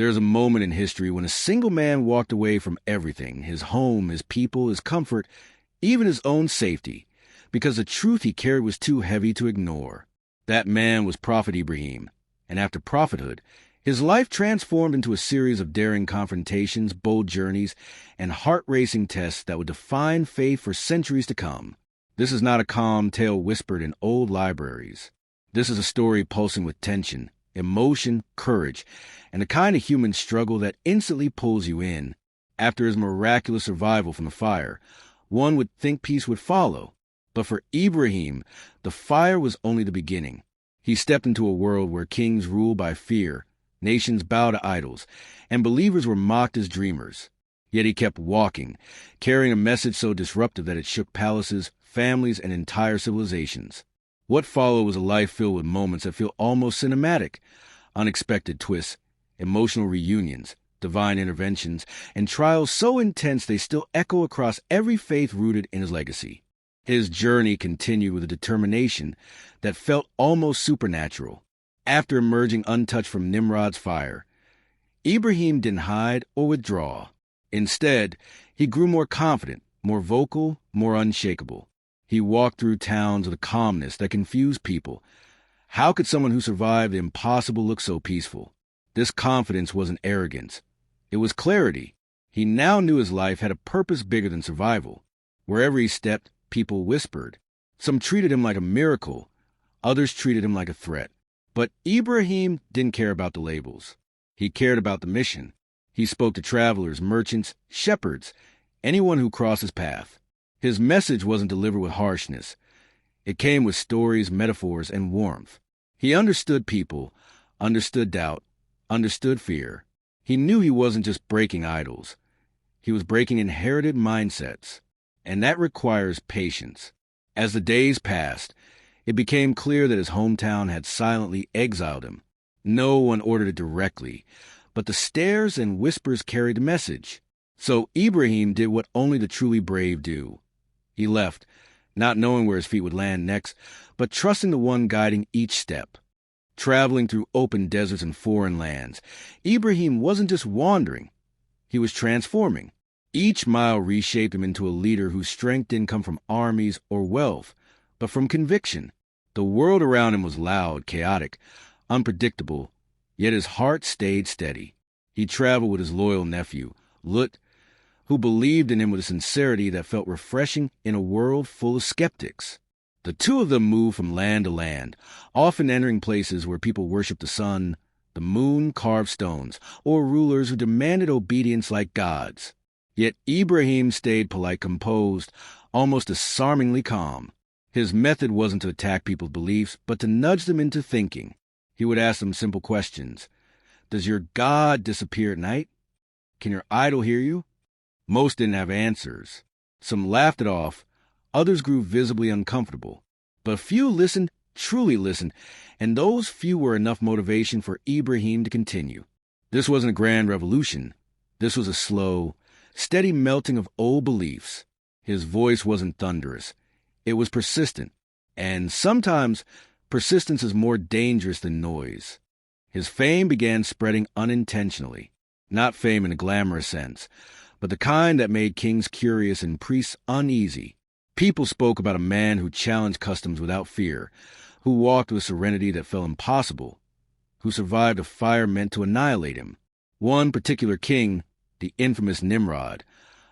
There's a moment in history when a single man walked away from everything, his home, his people, his comfort, even his own safety, because the truth he carried was too heavy to ignore. That man was Prophet Ibrahim, and after prophethood, his life transformed into a series of daring confrontations, bold journeys, and heart-racing tests that would define faith for centuries to come. This is not a calm tale whispered in old libraries. This is a story pulsing with tension, emotion, courage, and the kind of human struggle that instantly pulls you in. After his miraculous survival from the fire, one would think peace would follow. But for Ibrahim, the fire was only the beginning. He stepped into a world where kings ruled by fear, nations bowed to idols, and believers were mocked as dreamers. Yet he kept walking, carrying a message so disruptive that it shook palaces, families, and entire civilizations. What followed was a life filled with moments that feel almost cinematic, unexpected twists, emotional reunions, divine interventions, and trials so intense they still echo across every faith rooted in his legacy. His journey continued with a determination that felt almost supernatural. After emerging untouched from Nimrod's fire, Ibrahim didn't hide or withdraw. Instead, he grew more confident, more vocal, more unshakable. He walked through towns with a calmness that confused people. How could someone who survived the impossible look so peaceful? This confidence wasn't arrogance. It was clarity. He now knew his life had a purpose bigger than survival. Wherever he stepped, people whispered. Some treated him like a miracle. Others treated him like a threat. But Ibrahim didn't care about the labels. He cared about the mission. He spoke to travelers, merchants, shepherds, anyone who crossed his path. His message wasn't delivered with harshness. It came with stories, metaphors, and warmth. He understood people, understood doubt, understood fear. He knew he wasn't just breaking idols. He was breaking inherited mindsets. And that requires patience. As the days passed, it became clear that his hometown had silently exiled him. No one ordered it directly, but the stares and whispers carried the message. So Ibrahim did what only the truly brave do. He left, not knowing where his feet would land next, but trusting the one guiding each step. Traveling through open deserts and foreign lands, Ibrahim wasn't just wandering. He was transforming. Each mile reshaped him into a leader whose strength didn't come from armies or wealth, but from conviction. The world around him was loud, chaotic, unpredictable, yet his heart stayed steady. He traveled with his loyal nephew, Lut, who believed in him with a sincerity that felt refreshing in a world full of skeptics. The two of them moved from land to land, often entering places where people worshiped the sun, the moon, carved stones, or rulers who demanded obedience like gods. Yet Ibrahim stayed polite, composed, almost disarmingly calm. His method wasn't to attack people's beliefs, but to nudge them into thinking. He would ask them simple questions. Does your God disappear at night? Can your idol hear you? Most didn't have answers. Some laughed it off. Others grew visibly uncomfortable. But few listened, truly listened, and those few were enough motivation for Ibrahim to continue. This wasn't a grand revolution. This was a slow, steady melting of old beliefs. His voice wasn't thunderous. It was persistent. And sometimes persistence is more dangerous than noise. His fame began spreading unintentionally. Not fame in a glamorous sense, but the kind that made kings curious and priests uneasy. People spoke about a man who challenged customs without fear, who walked with serenity that felt impossible, who survived a fire meant to annihilate him. One particular king, the infamous Nimrod,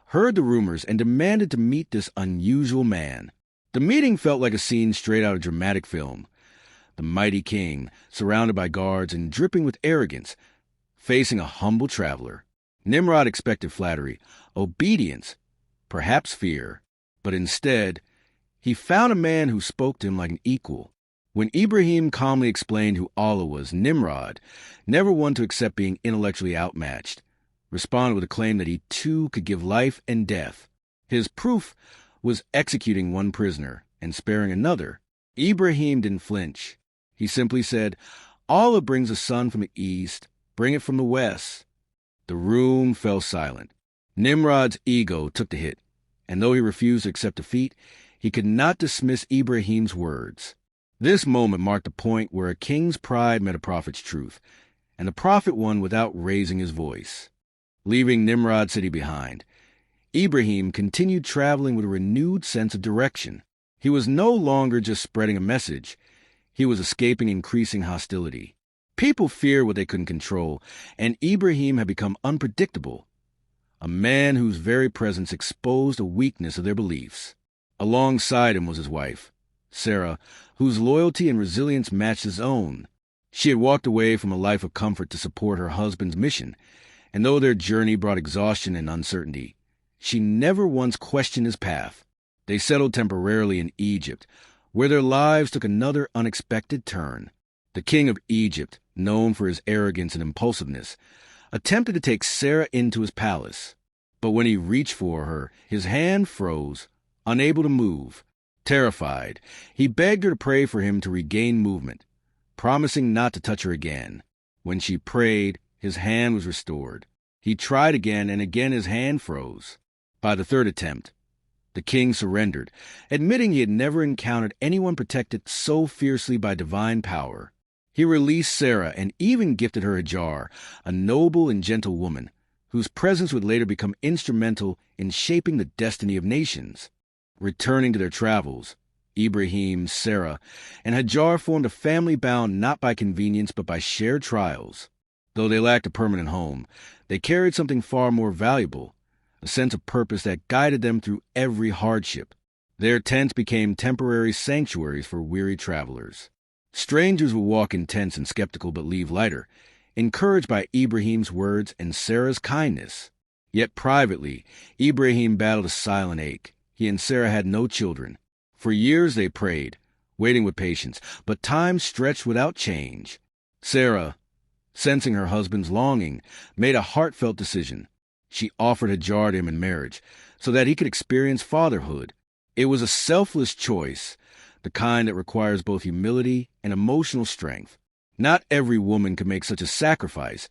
heard the rumors and demanded to meet this unusual man. The meeting felt like a scene straight out of dramatic film. The mighty king, surrounded by guards and dripping with arrogance, facing a humble traveler. Nimrod expected flattery, obedience, perhaps fear. But instead, he found a man who spoke to him like an equal. When Ibrahim calmly explained who Allah was, Nimrod, never one to accept being intellectually outmatched, responded with a claim that he too could give life and death. His proof was executing one prisoner and sparing another. Ibrahim didn't flinch. He simply said, Allah brings the sun from the east, bring it from the west. The room fell silent. Nimrod's ego took the hit, and though he refused to accept defeat, he could not dismiss Ibrahim's words. This moment marked the point where a king's pride met a prophet's truth, and the Prophet won without raising his voice. Leaving Nimrod city behind, Ibrahim continued traveling with a renewed sense of direction. He was no longer just spreading a message. He was escaping increasing hostility. People feared what they couldn't control, and Ibrahim had become unpredictable, a man whose very presence exposed a weakness of their beliefs. Alongside him was his wife, Sarah, whose loyalty and resilience matched his own. She had walked away from a life of comfort to support her husband's mission, and though their journey brought exhaustion and uncertainty, she never once questioned his path. They settled temporarily in Egypt, where their lives took another unexpected turn. The king of Egypt, known for his arrogance and impulsiveness, attempted to take Sarah into his palace. But when he reached for her, his hand froze, unable to move. Terrified, he begged her to pray for him to regain movement, promising not to touch her again. When she prayed, his hand was restored. He tried again, and again his hand froze. By the third attempt, the king surrendered, admitting he had never encountered anyone protected so fiercely by divine power. He released Sarah and even gifted her Hajar, a noble and gentle woman, whose presence would later become instrumental in shaping the destiny of nations. Returning to their travels, Ibrahim, Sarah, and Hajar formed a family bound not by convenience but by shared trials. Though they lacked a permanent home, they carried something far more valuable, a sense of purpose that guided them through every hardship. Their tents became temporary sanctuaries for weary travelers. Strangers would walk in tents and skeptical but leave lighter, encouraged by Ibrahim's words and Sarah's kindness. Yet privately, Ibrahim battled a silent ache. He and Sarah had no children. For years they prayed, waiting with patience, but time stretched without change. Sarah, sensing her husband's longing, made a heartfelt decision. She offered Hajar to him in marriage, so that he could experience fatherhood. It was a selfless choice, the kind that requires both humility and emotional strength. Not every woman could make such a sacrifice,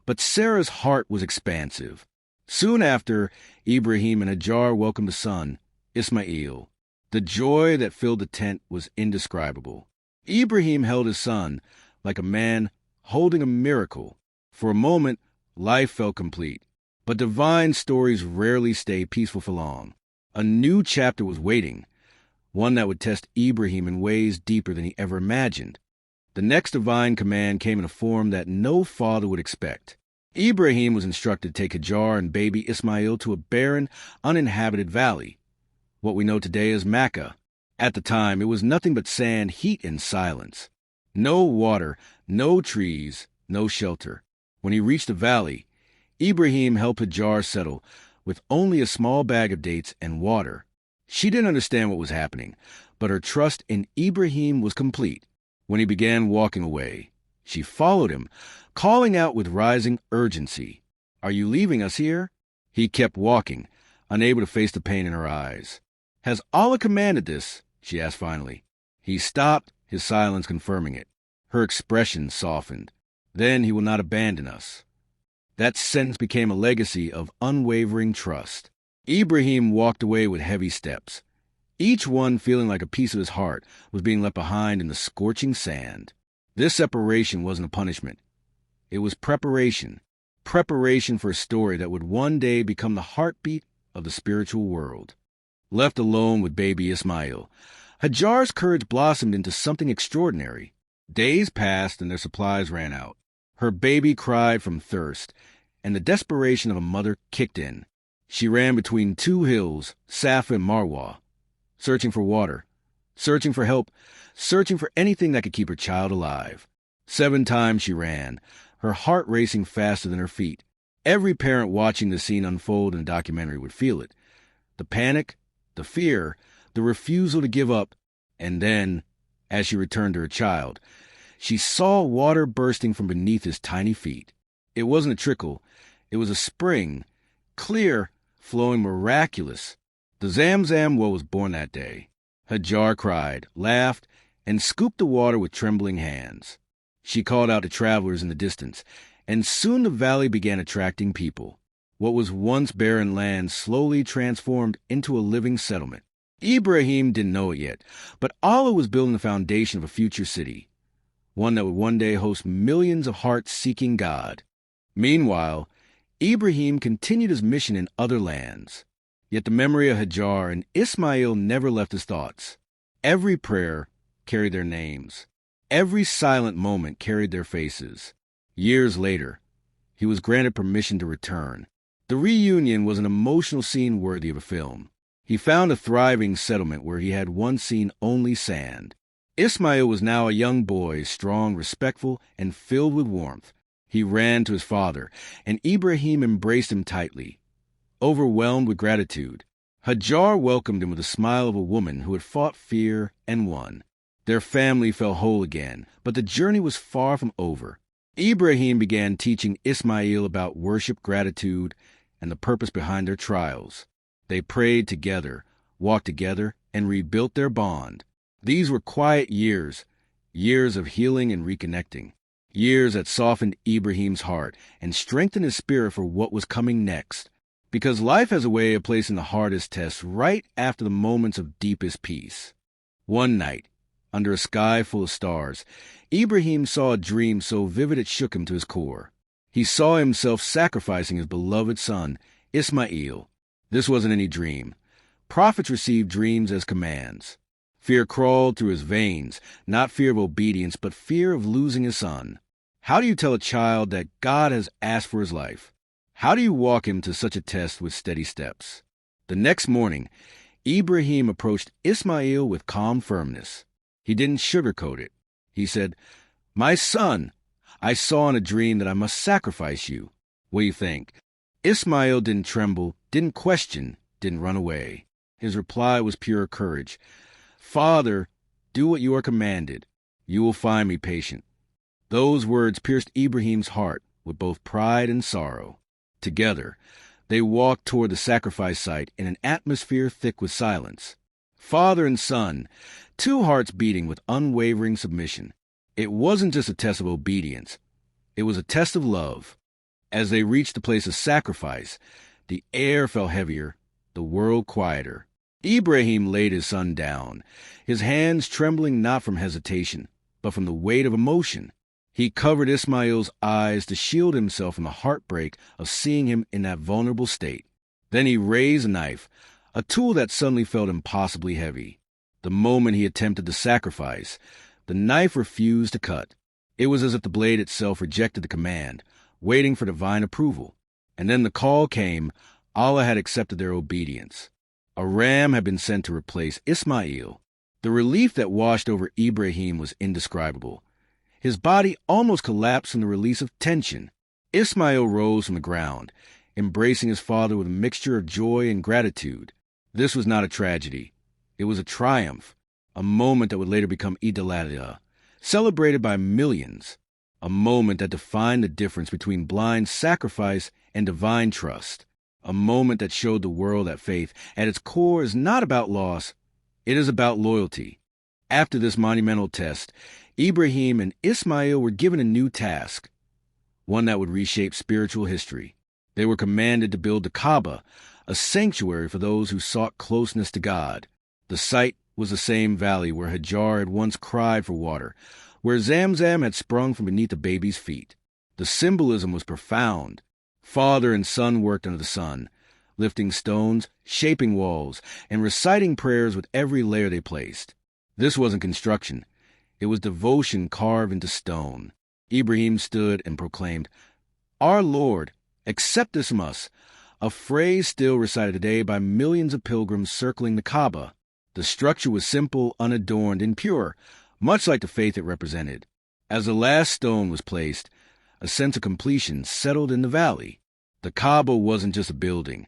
but Sarah's heart was expansive. Soon after, Ibrahim and Hajar welcomed a son, Ismail. The joy that filled the tent was indescribable. Ibrahim held his son like a man holding a miracle. For a moment, life felt complete. But divine stories rarely stay peaceful for long. A new chapter was waiting, one that would test Ibrahim in ways deeper than he ever imagined. The next divine command came in a form that no father would expect. Ibrahim was instructed to take Hajar and baby Ismail to a barren, uninhabited valley, what we know today as Makkah. At the time, it was nothing but sand, heat, and silence. No water, no trees, no shelter. When he reached the valley, Ibrahim helped Hajar settle with only a small bag of dates and water. She didn't understand what was happening, but her trust in Ibrahim was complete. When he began walking away, she followed him, calling out with rising urgency, "Are you leaving us here?" He kept walking, unable to face the pain in her eyes. "Has Allah commanded this?" she asked finally. He stopped, his silence confirming it. Her expression softened. "Then he will not abandon us." That sentence became a legacy of unwavering trust. Ibrahim walked away with heavy steps, each one feeling like a piece of his heart was being left behind in the scorching sand. This separation wasn't a punishment. It was preparation. Preparation for a story that would one day become the heartbeat of the spiritual world. Left alone with baby Ismail, Hajar's courage blossomed into something extraordinary. Days passed and their supplies ran out. Her baby cried from thirst, and the desperation of a mother kicked in. She ran between two hills, Safa and Marwa, searching for water, searching for help, searching for anything that could keep her child alive. 7 times she ran, her heart racing faster than her feet. Every parent watching the scene unfold in the documentary would feel it. The panic, the fear, the refusal to give up, and then, as she returned to her child, she saw water bursting from beneath his tiny feet. It wasn't a trickle, it was a spring, clear, flowing, miraculous. The Zamzam well was born that day. Hajar cried, laughed, and scooped the water with trembling hands. She called out to travelers in the distance, and soon the valley began attracting people. What was once barren land slowly transformed into a living settlement. Ibrahim didn't know it yet, but Allah was building the foundation of a future city, one that would one day host millions of hearts seeking God. Meanwhile, Ibrahim continued his mission in other lands. Yet the memory of Hajar and Ismail never left his thoughts. Every prayer carried their names. Every silent moment carried their faces. Years later, he was granted permission to return. The reunion was an emotional scene worthy of a film. He found a thriving settlement where he had once seen only sand. Ismail was now a young boy, strong, respectful, and filled with warmth. He ran to his father, and Ibrahim embraced him tightly. Overwhelmed with gratitude, Hajar welcomed him with the smile of a woman who had fought fear and won. Their family felt whole again, but the journey was far from over. Ibrahim began teaching Ismail about worship, gratitude, and the purpose behind their trials. They prayed together, walked together, and rebuilt their bond. These were quiet years, years of healing and reconnecting, years that softened Ibrahim's heart and strengthened his spirit for what was coming next. Because life has a way of placing the hardest tests right after the moments of deepest peace. One night, under a sky full of stars, Ibrahim saw a dream so vivid it shook him to his core. He saw himself sacrificing his beloved son, Ismail. This wasn't any dream. Prophets received dreams as commands. Fear crawled through his veins, not fear of obedience, but fear of losing his son. How do you tell a child that God has asked for his life? How do you walk him to such a test with steady steps? The next morning, Ibrahim approached Ismail with calm firmness. He didn't sugarcoat it. He said, "My son, I saw in a dream that I must sacrifice you. What do you think?" Ismail didn't tremble, didn't question, didn't run away. His reply was pure courage. "Father, do what you are commanded. You will find me patient." Those words pierced Ibrahim's heart with both pride and sorrow. Together, they walked toward the sacrifice site in an atmosphere thick with silence. Father and son, two hearts beating with unwavering submission. It wasn't just a test of obedience. It was a test of love. As they reached the place of sacrifice, the air felt heavier, the world quieter. Ibrahim laid his son down, his hands trembling not from hesitation, but from the weight of emotion. He covered Ismail's eyes to shield himself from the heartbreak of seeing him in that vulnerable state. Then he raised a knife, a tool that suddenly felt impossibly heavy. The moment he attempted the sacrifice, the knife refused to cut. It was as if the blade itself rejected the command, waiting for divine approval. And then the call came. Allah had accepted their obedience. A ram had been sent to replace Ismail. The relief that washed over Ibrahim was indescribable. His body almost collapsed from the release of tension. Ismail rose from the ground, embracing his father with a mixture of joy and gratitude. This was not a tragedy. It was a triumph, a moment that would later become Eid al-Adha, celebrated by millions, a moment that defined the difference between blind sacrifice and divine trust, a moment that showed the world that faith, at its core, is not about loss, it is about loyalty. After this monumental test, Ibrahim and Ismail were given a new task, one that would reshape spiritual history. They were commanded to build the Kaaba, a sanctuary for those who sought closeness to God. The site was the same valley where Hajar had once cried for water, where Zamzam had sprung from beneath the baby's feet. The symbolism was profound. Father and son worked under the sun, lifting stones, shaping walls, and reciting prayers with every layer they placed. This wasn't construction. It was devotion carved into stone. Ibrahim stood and proclaimed, "Our Lord, accept this from us," a phrase still recited today by millions of pilgrims circling the Kaaba. The structure was simple, unadorned, and pure, much like the faith it represented. As the last stone was placed, a sense of completion settled in the valley. The Kaaba wasn't just a building.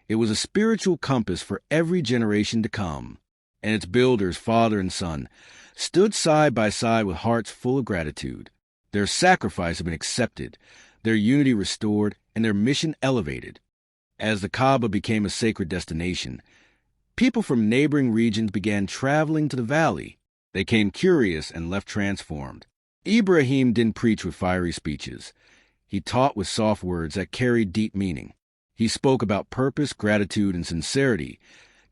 It was a spiritual compass for every generation to come. And its builders, father and son, stood side by side with hearts full of gratitude. Their sacrifice had been accepted, their unity restored, and their mission elevated. As the Kaaba became a sacred destination, people from neighboring regions began traveling to the valley. They came curious and left transformed. Ibrahim didn't preach with fiery speeches. He taught with soft words that carried deep meaning. He spoke about purpose, gratitude, and sincerity,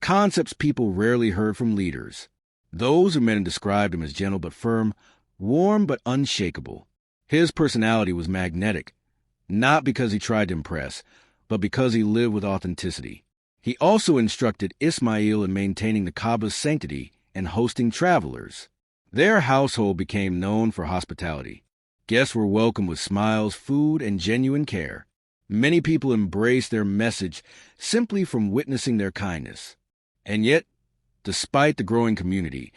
concepts people rarely heard from leaders. Those who met him described him as gentle but firm, warm but unshakable. His personality was magnetic, not because he tried to impress, but because he lived with authenticity. He also instructed Ismail in maintaining the Kaaba's sanctity and hosting travelers. Their household became known for hospitality. Guests were welcomed with smiles, food, and genuine care. Many people embraced their message simply from witnessing their kindness. And yet, despite the growing community,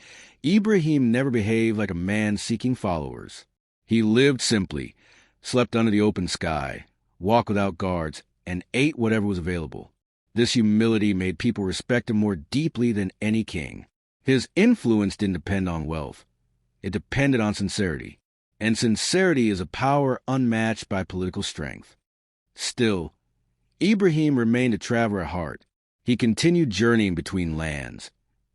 Ibrahim never behaved like a man seeking followers. He lived simply, slept under the open sky, walked without guards, and ate whatever was available. This humility made people respect him more deeply than any king. His influence didn't depend on wealth. It depended on sincerity. And sincerity is a power unmatched by political strength. Still, Ibrahim remained a traveler at heart. He continued journeying between lands,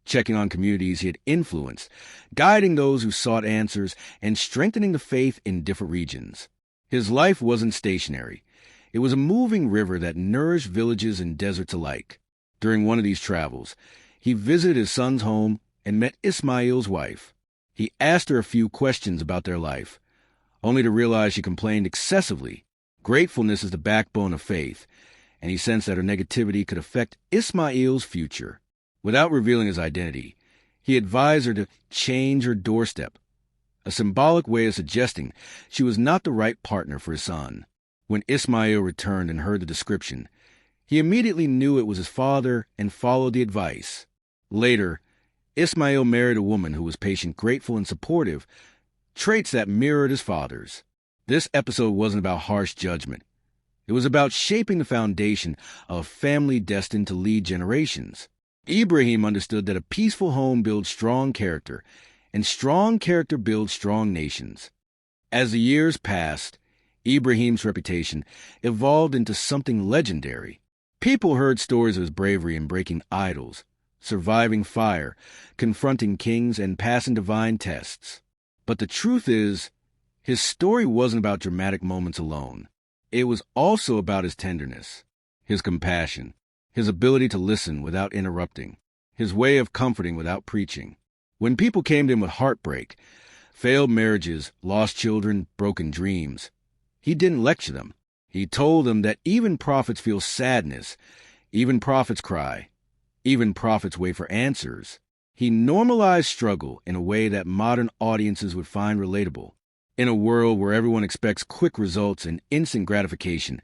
checking on communities he had influenced, guiding those who sought answers, and strengthening the faith in different regions. His life wasn't stationary. It was a moving river that nourished villages and deserts alike. During one of these travels, he visited his son's home and met Ismail's wife. He asked her a few questions about their life, only to realize she complained excessively. Gratefulness is the backbone of faith, and he sensed that her negativity could affect Ismail's future. Without revealing his identity, he advised her to change her doorstep, a symbolic way of suggesting she was not the right partner for his son. When Ismail returned and heard the description, he immediately knew it was his father and followed the advice. Later, Ismail married a woman who was patient, grateful, and supportive, traits that mirrored his father's. This episode wasn't about harsh judgment. It was about shaping the foundation of a family destined to lead generations. Ibrahim understood that a peaceful home builds strong character, and strong character builds strong nations. As the years passed, Ibrahim's reputation evolved into something legendary. People heard stories of his bravery in breaking idols, surviving fire, confronting kings, and passing divine tests. But the truth is, his story wasn't about dramatic moments alone. It was also about his tenderness, his compassion, his ability to listen without interrupting, his way of comforting without preaching. When people came to him with heartbreak, failed marriages, lost children, broken dreams, he didn't lecture them. He told them that even prophets feel sadness, even prophets cry, even prophets wait for answers. He normalized struggle in a way that modern audiences would find relatable. In a world where everyone expects quick results and instant gratification,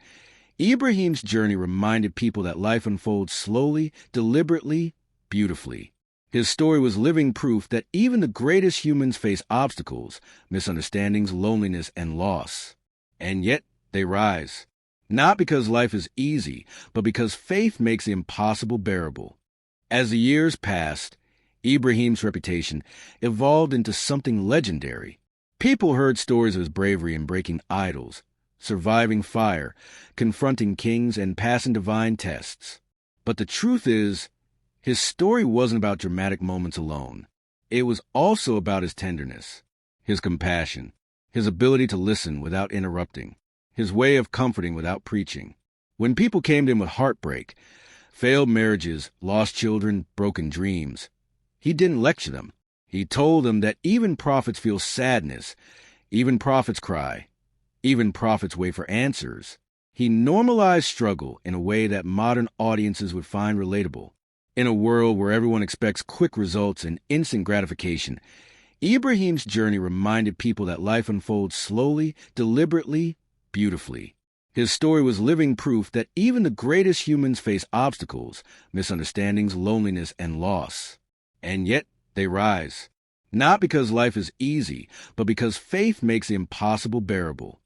Ibrahim's journey reminded people that life unfolds slowly, deliberately, beautifully. His story was living proof that even the greatest humans face obstacles, misunderstandings, loneliness, and loss. And yet, they rise. Not because life is easy, but because faith makes the impossible bearable. As the years passed, Ibrahim's reputation evolved into something legendary. People heard stories of his bravery in breaking idols, surviving fire, confronting kings, and passing divine tests. But the truth is, his story wasn't about dramatic moments alone. It was also about his tenderness, his compassion, his ability to listen without interrupting, his way of comforting without preaching. When people came to him with heartbreak, failed marriages, lost children, broken dreams, he didn't lecture them. He told them that even prophets feel sadness, even prophets cry, even prophets wait for answers. He normalized struggle in a way that modern audiences would find relatable. In a world where everyone expects quick results and instant gratification, Ibrahim's journey reminded people that life unfolds slowly, deliberately, beautifully. His story was living proof that even the greatest humans face obstacles, misunderstandings, loneliness, and loss. And yet, they rise. Not because life is easy, but because faith makes the impossible bearable.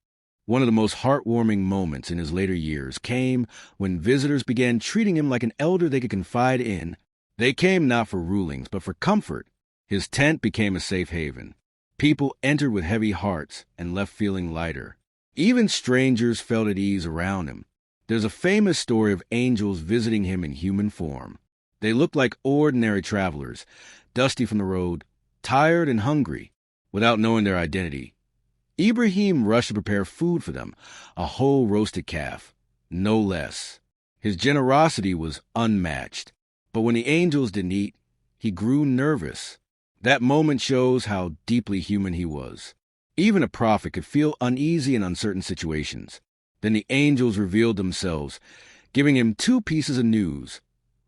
One of the most heartwarming moments in his later years came when visitors began treating him like an elder they could confide in. They came not for rulings, but for comfort. His tent became a safe haven. People entered with heavy hearts and left feeling lighter. Even strangers felt at ease around him. There's a famous story of angels visiting him in human form. They looked like ordinary travelers, dusty from the road, tired and hungry. Without knowing their identity, Ibrahim rushed to prepare food for them, a whole roasted calf, no less. His generosity was unmatched. But when the angels didn't eat, he grew nervous. That moment shows how deeply human he was. Even a prophet could feel uneasy in uncertain situations. Then the angels revealed themselves, giving him two pieces of news,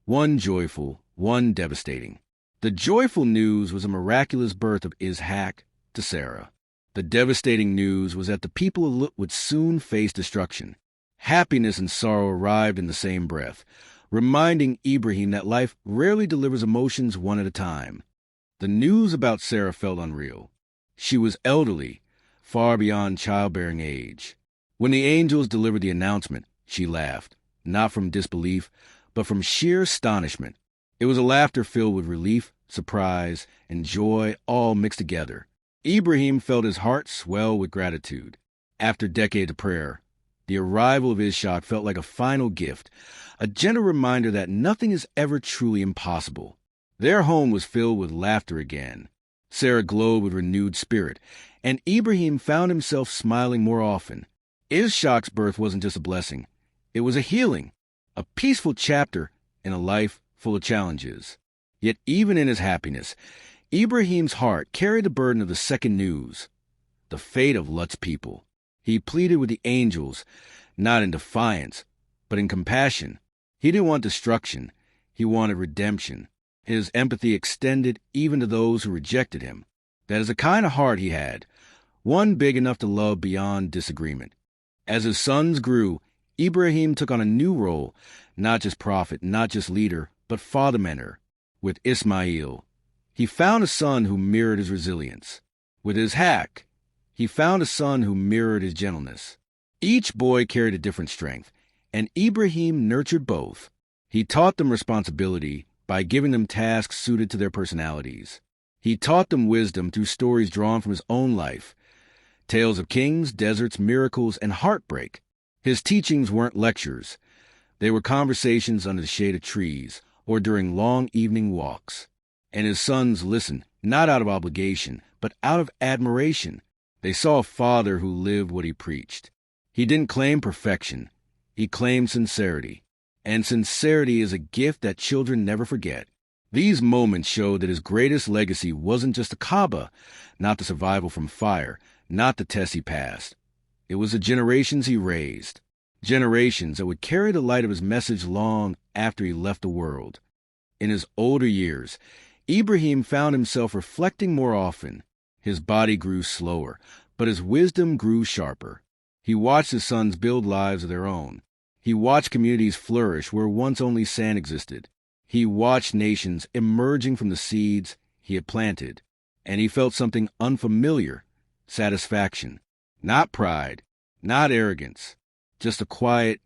one joyful, one devastating. The joyful news was a miraculous birth of Ishaq to Sarah. The devastating news was that the people would soon face destruction. Happiness and sorrow arrived in the same breath, reminding Ibrahim that life rarely delivers emotions one at a time. The news about Sarah felt unreal. She was elderly, far beyond childbearing age. When the angels delivered the announcement, she laughed, not from disbelief, but from sheer astonishment. It was a laughter filled with relief, surprise, and joy all mixed together. Ibrahim felt his heart swell with gratitude. After decades of prayer, the arrival of Ishaq felt like a final gift, a gentle reminder that nothing is ever truly impossible. Their home was filled with laughter again. Sarah glowed with renewed spirit, and Ibrahim found himself smiling more often. Ishaq's birth wasn't just a blessing. It was a healing, a peaceful chapter in a life full of challenges. Yet even in his happiness, Ibrahim's heart carried the burden of the second news, the fate of Lut's people. He pleaded with the angels, not in defiance, but in compassion. He didn't want destruction. He wanted redemption. His empathy extended even to those who rejected him. That is the kind of heart he had, one big enough to love beyond disagreement. As his sons grew, Ibrahim took on a new role, not just prophet, not just leader, but father-mentor. With Ismail, he found a son who mirrored his resilience. With Ishaq, he found a son who mirrored his gentleness. Each boy carried a different strength, and Ibrahim nurtured both. He taught them responsibility by giving them tasks suited to their personalities. He taught them wisdom through stories drawn from his own life, tales of kings, deserts, miracles, and heartbreak. His teachings weren't lectures. They were conversations under the shade of trees or during long evening walks. And his sons listened, not out of obligation, but out of admiration. They saw a father who lived what he preached. He didn't claim perfection. He claimed sincerity. And sincerity is a gift that children never forget. These moments showed that his greatest legacy wasn't just the Kaaba, not the survival from fire, not the tests he passed. It was the generations he raised, generations that would carry the light of his message long after he left the world. In his older years, Ibrahim found himself reflecting more often. His body grew slower, but his wisdom grew sharper. He watched his sons build lives of their own. He watched communities flourish where once only sand existed. He watched nations emerging from the seeds he had planted. And he felt something unfamiliar, satisfaction. Not pride, not arrogance, just a quiet,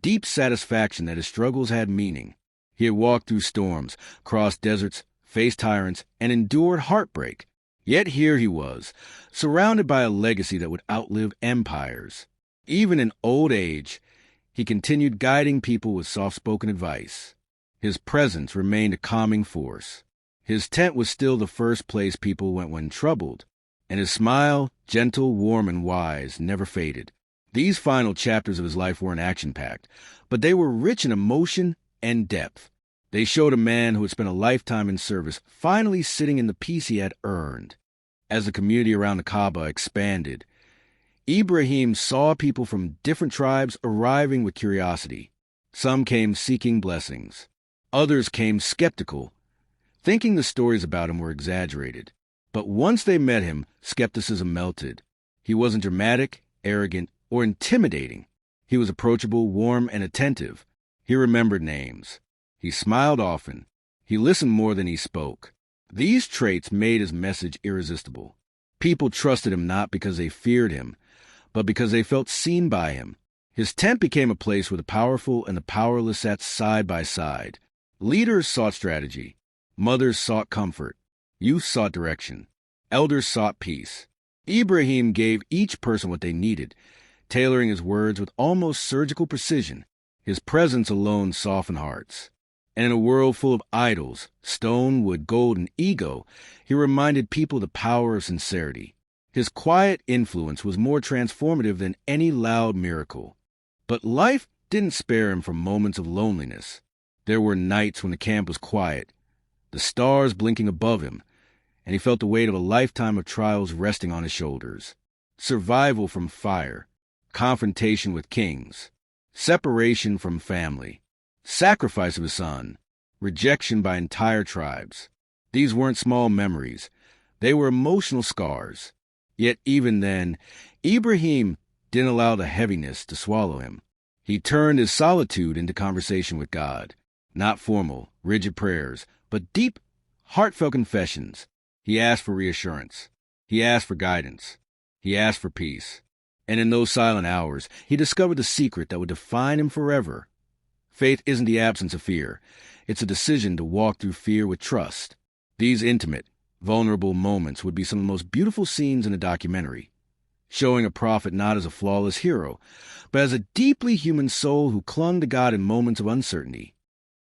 deep satisfaction that his struggles had meaning. He had walked through storms, crossed deserts, faced tyrants, and endured heartbreak. Yet here he was, surrounded by a legacy that would outlive empires. Even in old age, he continued guiding people with soft-spoken advice. His presence remained a calming force. His tent was still the first place people went when troubled, and his smile, gentle, warm, and wise, never faded. These final chapters of his life weren't action-packed, but they were rich in emotion and depth. They showed a man who had spent a lifetime in service finally sitting in the peace he had earned. As the community around the Kaaba expanded, Ibrahim saw people from different tribes arriving with curiosity. Some came seeking blessings. Others came skeptical, thinking the stories about him were exaggerated. But once they met him, skepticism melted. He wasn't dramatic, arrogant, or intimidating. He was approachable, warm, and attentive. He remembered names. He smiled often. He listened more than he spoke. These traits made his message irresistible. People trusted him not because they feared him, but because they felt seen by him. His tent became a place where the powerful and the powerless sat side by side. Leaders sought strategy. Mothers sought comfort. Youth sought direction. Elders sought peace. Ibrahim gave each person what they needed, tailoring his words with almost surgical precision. His presence alone softened hearts. And in a world full of idols, stone, wood, gold, and ego, he reminded people the power of sincerity. His quiet influence was more transformative than any loud miracle. But life didn't spare him from moments of loneliness. There were nights when the camp was quiet, the stars blinking above him, and he felt the weight of a lifetime of trials resting on his shoulders. Survival from fire, confrontation with kings, separation from family, sacrifice of his son, rejection by entire tribes. These weren't small memories. They were emotional scars. Yet even then, Ibrahim didn't allow the heaviness to swallow him. He turned his solitude into conversation with God. Not formal, rigid prayers, but deep, heartfelt confessions. He asked for reassurance. He asked for guidance. He asked for peace. And in those silent hours, he discovered the secret that would define him forever. Faith isn't the absence of fear. It's a decision to walk through fear with trust. These intimate, vulnerable moments would be some of the most beautiful scenes in a documentary, showing a prophet not as a flawless hero, but as a deeply human soul who clung to God in moments of uncertainty.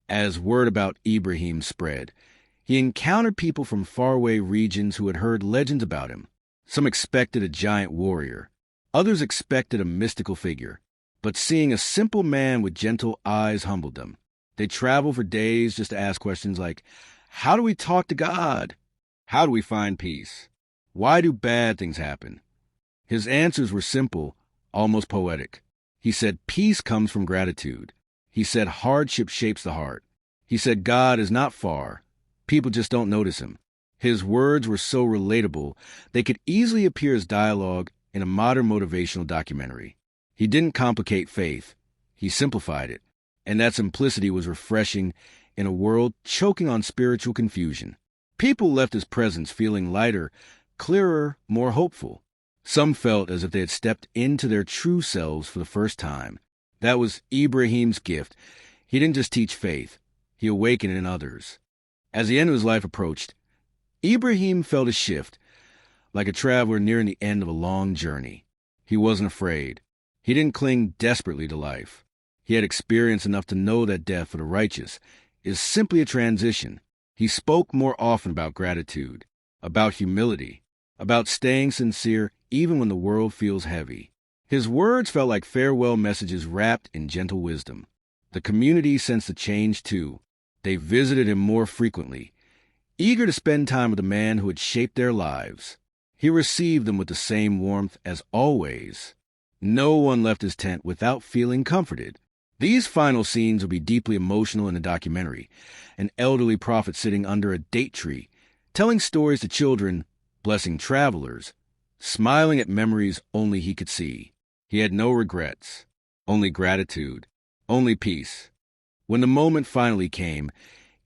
As word about Ibrahim spread, he encountered people from faraway regions who had heard legends about him. Some expected a giant warrior. Others expected a mystical figure. But seeing a simple man with gentle eyes humbled them. They traveled for days just to ask questions like, how do we talk to God? How do we find peace? Why do bad things happen? His answers were simple, almost poetic. He said peace comes from gratitude. He said hardship shapes the heart. He said God is not far. People just don't notice him. His words were so relatable, they could easily appear as dialogue in a modern motivational documentary. He didn't complicate faith. He simplified it. And that simplicity was refreshing in a world choking on spiritual confusion. People left his presence feeling lighter, clearer, more hopeful. Some felt as if they had stepped into their true selves for the first time. That was Ibrahim's gift. He didn't just teach faith. He awakened it in others. As the end of his life approached, Ibrahim felt a shift, like a traveler nearing the end of a long journey. He wasn't afraid. He didn't cling desperately to life. He had experience enough to know that death for the righteous is simply a transition. He spoke more often about gratitude, about humility, about staying sincere even when the world feels heavy. His words felt like farewell messages wrapped in gentle wisdom. The community sensed a change too. They visited him more frequently, eager to spend time with the man who had shaped their lives. He received them with the same warmth as always. No one left his tent without feeling comforted. These final scenes will be deeply emotional in the documentary. An elderly prophet sitting under a date tree, telling stories to children, blessing travelers, smiling at memories only he could see. He had no regrets, only gratitude, only peace. When the moment finally came,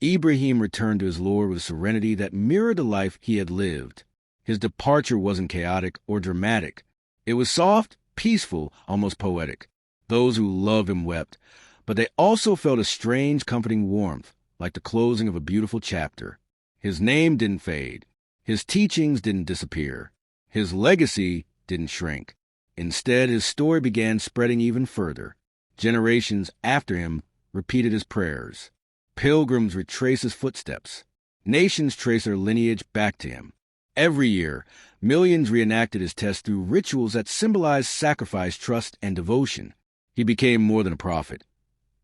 Ibrahim returned to his Lord with a serenity that mirrored the life he had lived. His departure wasn't chaotic or dramatic. It was soft, peaceful, almost poetic. Those who loved him wept, but they also felt a strange, comforting warmth, like the closing of a beautiful chapter. His name didn't fade. His teachings didn't disappear. His legacy didn't shrink. Instead, his story began spreading even further. Generations after him repeated his prayers. Pilgrims retrace his footsteps. Nations trace their lineage back to him. Every year, millions reenacted his test through rituals that symbolized sacrifice, trust, and devotion. He became more than a prophet.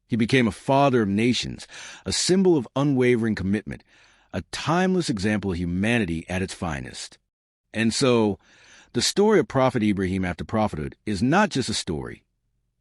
He became a father of nations, a symbol of unwavering commitment, a timeless example of humanity at its finest. And so, the story of Prophet Ibrahim after prophethood is not just a story.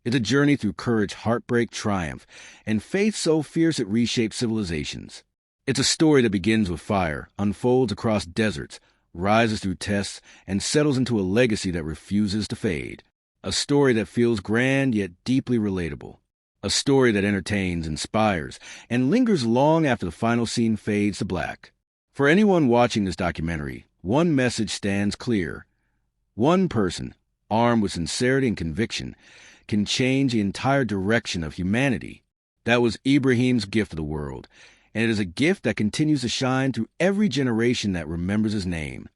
It's a journey through courage, heartbreak, triumph, and faith so fierce it reshapes civilizations. It's a story that begins with fire, unfolds across deserts, rises through tests, and settles into a legacy that refuses to fade. A story that feels grand yet deeply relatable. A story that entertains, inspires, and lingers long after the final scene fades to black. For anyone watching this documentary, one message stands clear. One person, armed with sincerity and conviction, can change the entire direction of humanity. That was Ibrahim's gift to the world, and it is a gift that continues to shine through every generation that remembers his name.